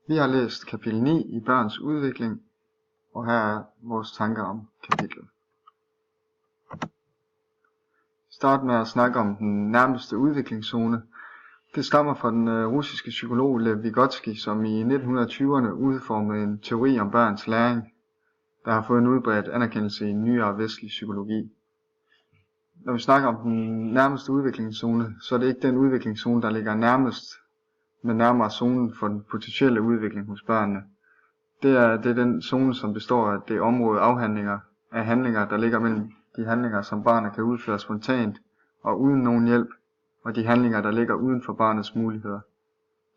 Vi har læst kapitel 9 i børns udvikling, og her er vores tanker om kapitlet. Start med at snakke om den nærmeste udviklingszone. Det stammer fra den russiske psykolog Lev Vygotsky, som i 1920'erne udformede en teori om børns læring, der har fået en udbredt anerkendelse i nyere vestlig psykologi. Når vi snakker om den nærmeste udviklingszone, så er det ikke den udviklingszone, der ligger nærmest, men nærmere zonen for den potentielle udvikling hos børnene. Det er den zone, som består af det område af handlinger, der ligger mellem de handlinger, som barnet kan udføre spontant og uden nogen hjælp, og de handlinger, der ligger uden for barnets muligheder.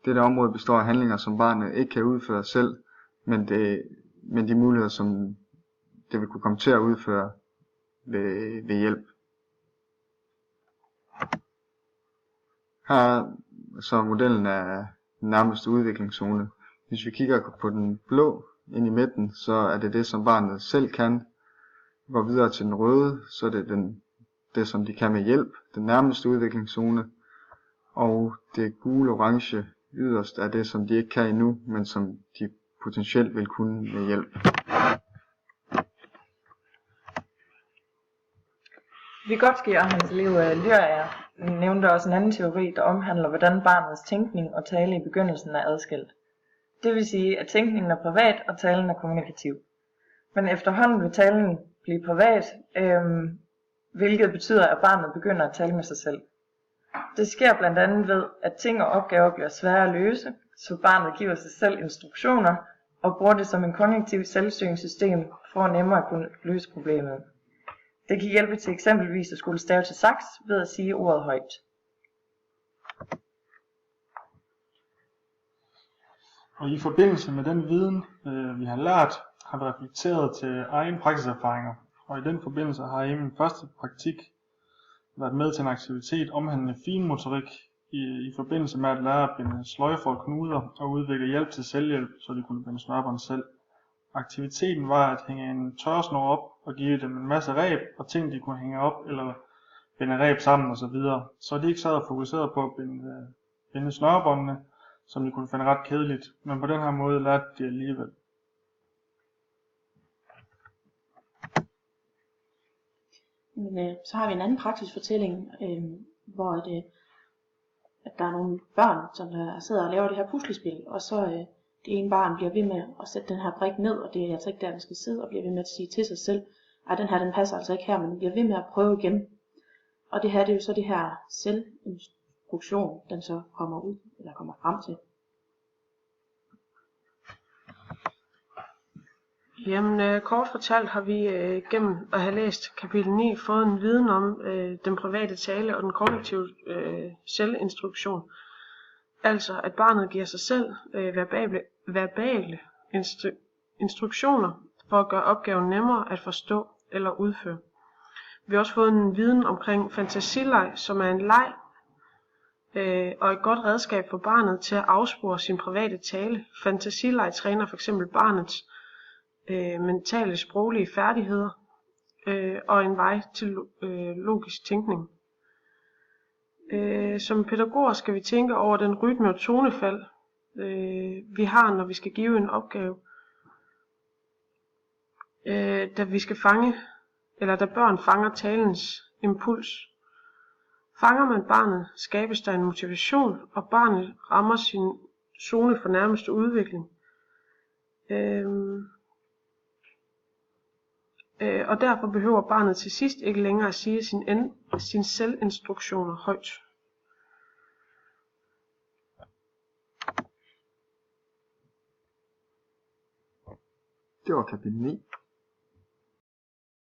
Dette område består af handlinger, som barnet ikke kan udføre selv, men de muligheder, som det vil kunne komme til at udføre ved hjælp. Her er så modellen af den nærmeste udviklingszone. Hvis vi kigger på den blå ind i midten, så er det som barnet selv kan. Går videre til den røde, så er det det som de kan med hjælp, den nærmeste udviklingszone. Og det gule-orange yderst er det som de ikke kan endnu, men som de potentielt vil kunne med hjælp. Vygotsky og hans elev Lyra nævnte også en anden teori, der omhandler, hvordan barnets tænkning og tale i begyndelsen er adskilt. Det vil sige, at tænkningen er privat, og talen er kommunikativ. Men efterhånden vil talen blive privat, hvilket betyder, at barnet begynder at tale med sig selv. Det sker blandt andet ved, at ting og opgaver bliver svære at løse, så barnet giver sig selv instruktioner og bruger det som en kognitiv selvstyringssystem for nemmere at kunne løse problemet. Det kan hjælpe til eksempelvis at skulle stave til saks ved at sige ordet højt. Og i forbindelse med den viden, vi har lært, har vi reflekteret til egen praksiserfaringer. Og i den forbindelse har jeg i min første praktik været med til en aktivitet omhandlende finmotorik i forbindelse med at lære at binde sløjfer og knuder og udvikle hjælp til selvhjælp, så de kunne binde snørbånd selv. Aktiviteten var at hænge en tørresnor op og give dem en masse reb og ting, de kunne hænge op eller binde reb sammen osv. Så de ikke sad og fokuserede på at binde snørbåndene, som de kunne finde ret kedeligt, men på den her måde lærte de alligevel. Men så har vi en anden praksisfortælling, hvor at der er nogle børn, som sidder og laver det her puslespil, og så det ene barn bliver ved med at sætte den her brik ned, og det er altså ikke der, den skal sidde, og bliver ved med at sige til sig selv, ej, den her, den passer altså ikke her, men den bliver ved med at prøve igen. Og det her, det er jo så det her selvinstruktion, den så kommer frem til. Jamen, kort fortalt har vi gennem at have læst kapitel 9 fået en viden om den private tale og den kognitive selvinstruktion. Altså, at barnet giver sig selv verbale instruktioner for at gøre opgaven nemmere at forstå eller udføre. Vi har også fået en viden omkring fantasileg, som er en leg og et godt redskab for barnet til at afspore sin private tale. Fantasileg træner f.eks. barnets mentale sproglige færdigheder og en vej til logisk tænkning. Som pædagoger skal vi tænke over den rytme og tonefald, vi har, når vi skal give en opgave, da børn fanger talens impuls. Fanger man barnet, skabes der en motivation, og barnet rammer sin zone for nærmeste udvikling. Og derfor behøver barnet til sidst ikke længere at sige sin selvinstruktioner højt. Det var kapitel 9.